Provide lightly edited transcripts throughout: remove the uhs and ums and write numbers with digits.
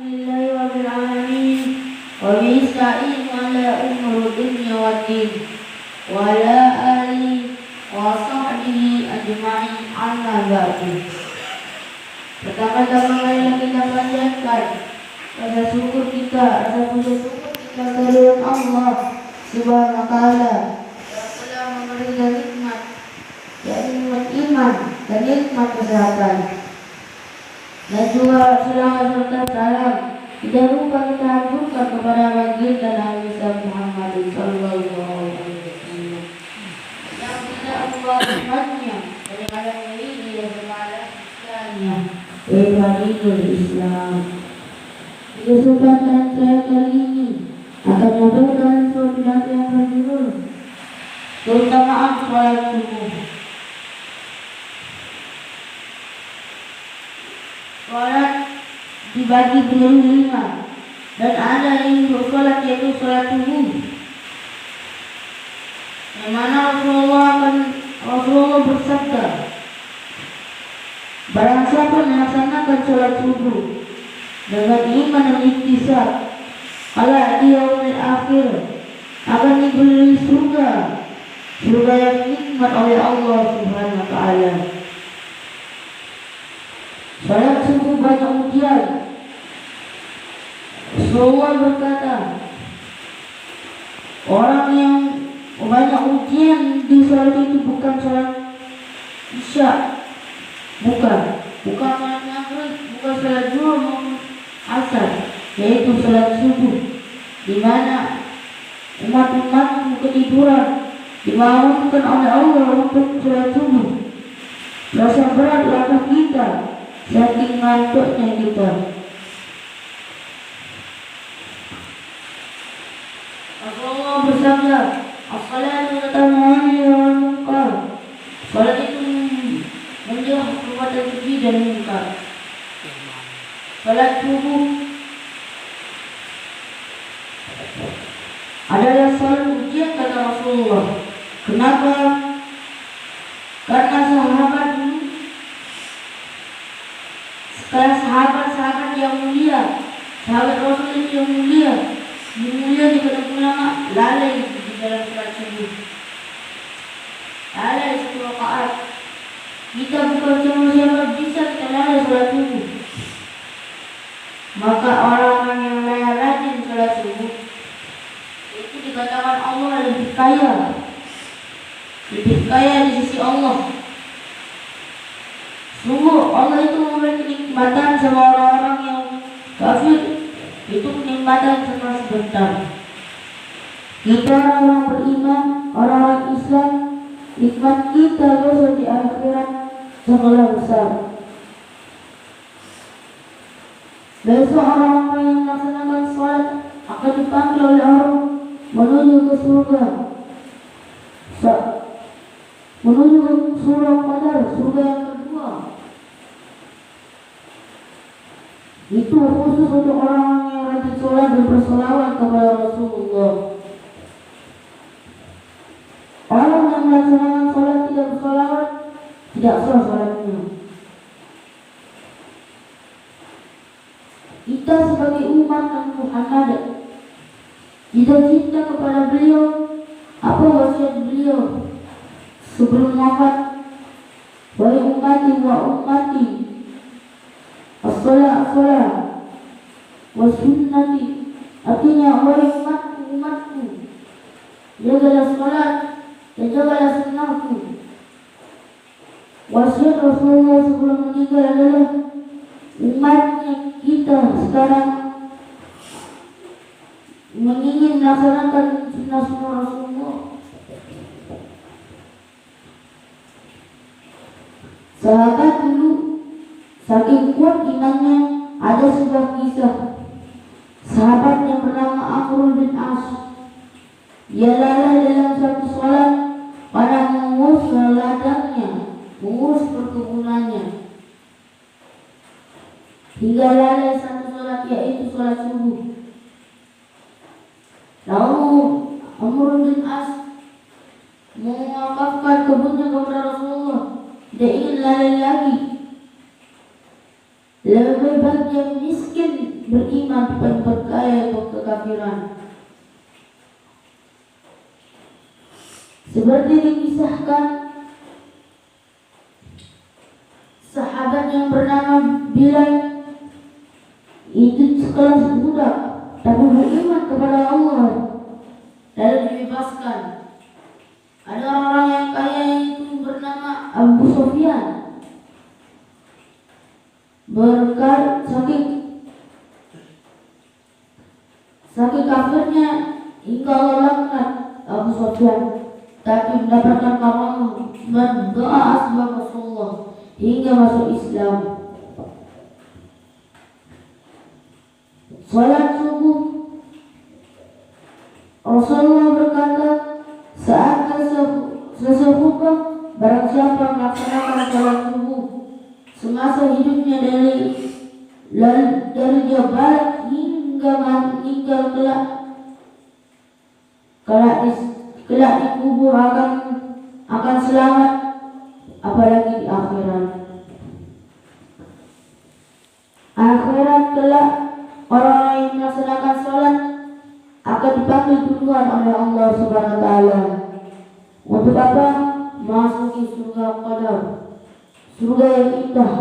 لله رب العالمين وبيستعين على أمور الدنيا والدين وعلى آله وصحبه أجمعين أما بعد. Pertama-tama marilah kita panjatkan rasa syukur kita, rasa puja syukur kita kepada Allah Subhanahu wa taala yang telah memberikan nikmat, yaitu nikmat iman dan nikmat kesehatan. Dan juga selawat serta salam tidak lupa kita haturkan kepada baginda Nabi Muhammad sallallahu alaihi wasallam yang tidak membawa umatnya dari alam ini dan semalam Islamnya, yaitu Hadithul Islam. Di kesempatan saya kali ini akan menyampaikan suatu nasihat yang berjudul keutamaan sholat subuh. Sholat dibagi menjadi 5 dan ada yang sholat yaitu sholat subuh, yang mana Rasulullah bersabda, barang siapa melaksanakan sholat subuh dengan iman dan ihtisab ala di yaumil akhir akan diberi surga yang nikmat oleh Allah Subhanahu wa taala. Sholat subuh banyak ujian. Rasulullah berkata, orang yang banyak ujian di sholat itu bukan sholat isya, bukan sholat maghrib, bukan sholat zuhur maupun asar, yaitu sholat subuh, di mana umat-umatku ketiduran dibangunkan oleh Allah untuk sholat subuh. Rasa berat langkah kita saking ngantuknya kita. Rasulullah bersabda, as-salatu tanha 'anil munkar. Salat itu mencegah perbuatan keji dan munkar. Salat subuh adalah salat ujian kata Rasulullah. Kenapa? Karena sahabat dulu, sekarang sahabat-sahabat yang mulia, sahabat Rasul yang mulia di pada ulama lalai di dalam sholat subuh, lalai 10 rakaat. Kita bukan cuma siapa bisa kita lalai sholat subuh. Maka orang yang rajin sholat subuh itu dikatakan Allah lebih kaya di sisi Allah. Sungguh Allah itu memberi kenikmatan sama orang-orang yang kafir, itu kenikmatan cuma sebentar. Kita orang-orang beriman, orang-orang Islam, nikmat kita besok di akhirat sangatlah besar. Besok orang-orang yang melaksanakan sholat akan dipanggil oleh Allah menuju ke surga, menuju ke surga Qadar, surga yang kedua. Itu khusus untuk orang yang rajin sholat dan bersolawat kepada Rasulullah. Orang yang melaksanakan sholat tidak bersolawat tidak sah sholatnya. Kita sebagai umat Nabi Muhammad, kita cinta kepada beliau. Apa wasiat beliau sebelum wafat? Wahai ummati wa ummati, as-salat wa sunnati. Artinya, wahai umatku, jagalah salat dan jagalah sunnahku. Wasiat Rasulullah sebelum meninggal adalah umatnya kita sekarang ingin melaksanakan sunnah-sunnah Rasulullah. Sahabat dulu saking kuat imannya, ada sebuah kisah sahabat yang bernama Amr bin As. Dia lalai dalam suatu sholat pada mengurus ladangnya, mengurus perkebunannya, hingga lalai satu sholat, yaitu sholat subuh. Lalu Amr bin As mewakafkan kebunnya kepada Rasulullah. Dia ingin lalai lagi Lebih baik yang miskin beriman daripada kaya untuk kekafiran. Seperti dikisahkan sahabat yang bernama Bilal, itu sekelas budak tapi beriman kepada Allah lalu dibebaskan. Ada orang yang kaya itu bernama Abu Sufyan, berkat saking kafirnya hingga Allah laknat Abu Sufyan, tapi mendapatkan karamah dan doa asbab Rasulullah hingga masuk Islam. Salat subuh, Rasulullah berkata, saat sesepuh barang siapa melaksanakan salat subuh semasa hidupnya dari dia balik hingga meninggal kelak dikubur akan selamat, apalagi di akhirat. Akhirat kelak orang yang melaksanakan sholat akan dipanggil duluan oleh Allah Subhanahu wa taala. Untuk apa? Masuki surga Qadar, surga yang indah.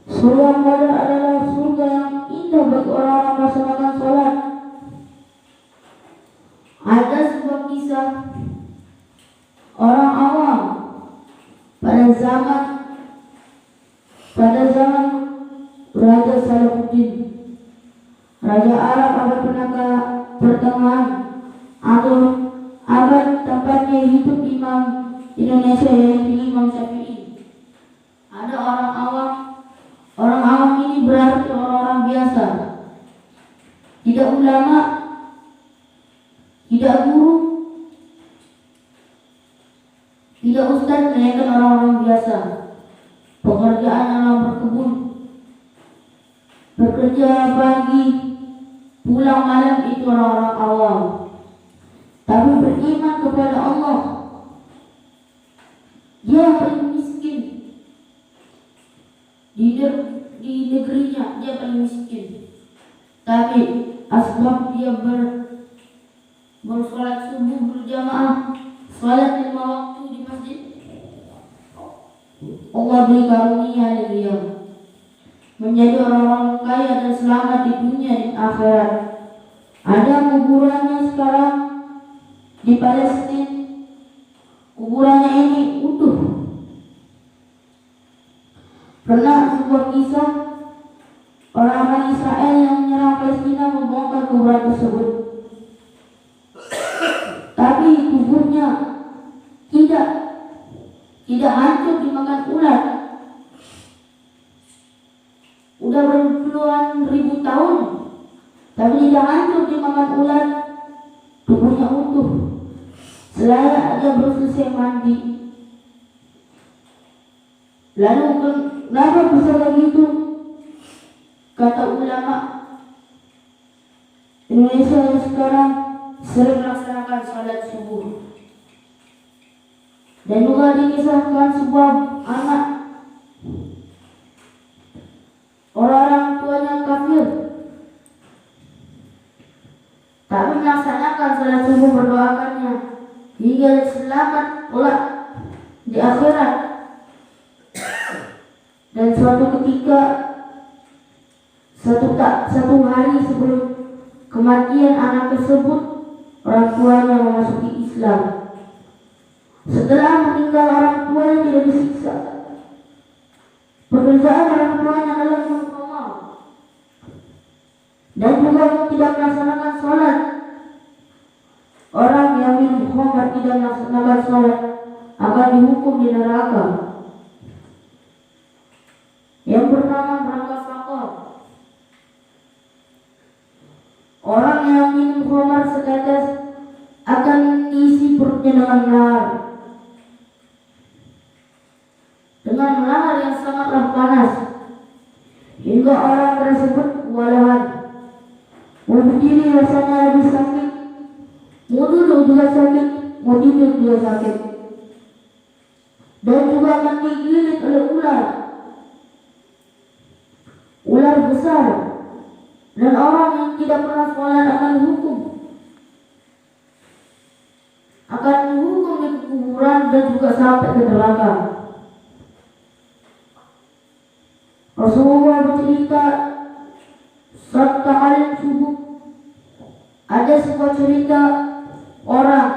Surga Qadar adalah surga yang indah bagi orang-orang melaksanakan sholat. Ada sebuah kisah orang awam pada zaman Raja Salahuddin, Raja Arab abad pertengahan atau abad tempatnya hidup Imam Indonesia yaitu Imam Syafi'i. Ada orang awam ini berarti orang-orang biasa, tidak ulama, tidak guru, tidak ustaz, melainkan orang-orang biasa. Pekerjaan adalah berkebun, bekerja pagi, pulang malam, itu orang-orang awam. Tapi beriman kepada Allah. Dia paling miskin di negerinya, dia paling miskin. Tapi asbab dia bersolat subuh berjamaah, salat 5 waktu di masjid, Allah beri karunia dia menjadi orang-orang kaya dan selamat di dunia dan akhirat. Ada kuburannya sekarang di Palestina. Kuburannya ini utuh. Pernah sebuah kisah orang-orang Israel yang menyerang Palestina membongkar kuburan tersebut. Tapi kuburnya tidak hancur dimakan ulat. Udah berpuluhan ribu tahun, tapi tidak hancur dimakan ulat. Tubuhnya utuh, selayak dia baru selesai mandi. Lalu kenapa bisa begitu? Kata ulama Indonesia yang sekarang sering melaksanakan salat subuh. Dan juga dikisahkan sebuah anak, orang tuanya kafir, tapi melaksanakan salat subuh, berdoakannya hingga selamat kelak di akhirat. Dan suatu ketika, satu hari sebelum kematian anak tersebut, orang tuanya memasuki Islam. Setelah meninggal orang tuanya tidak disiksa. Pekerjaan orang tuanya adalah mengkhamal dan juga tidak melaksanakan sholat. Orang yang minum khamar tidak melaksanakan sholat akan dihukum di neraka yang bernama neraka Sakor. Orang yang minum khamar setetes akan isi perutnya dengan lahar, dengan lahar yang sangatlah panas, hingga orang tersebut kewalahan. Mau berdiri rasanya lebih sakit, mau duduk juga sakit, mau tidur juga sakit, dan juga akan digigit oleh ular. besar, dan orang yang tidak pernah sholat akan dihukum di kuburan dan juga sampai ke neraka. Rasulullah bercerita suatu kali subuh, ada sebuah cerita orang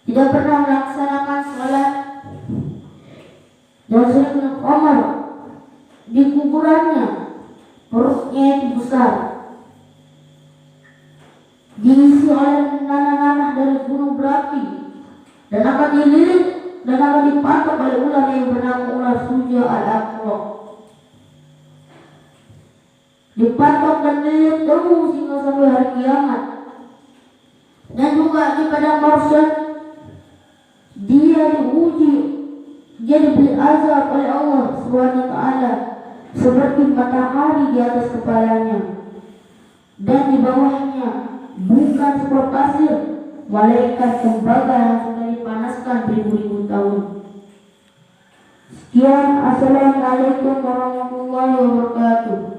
tidak pernah melaksanakan sholat dan sering Umar di kuburannya, perutnya itu besar, diisi oleh nanah-nanah dari gunung berapi, dan akan dililit dan akan dipatok oleh ular yang bernama ular Suja al-Aqra. Dipatok dan dililit terus hingga sampai hari kiamat. Dan juga di padang mahsyar dia diuji, dia diberi azab oleh Allah Subhanahu wa taala seperti matahari di atas kepalanya, dan di bawahnya bukan sebuah pasir, malaikat tembaga yang sudah dipanaskan beribu-ribu tahun. Sekian, assalamualaikum warahmatullahi wabarakatuh.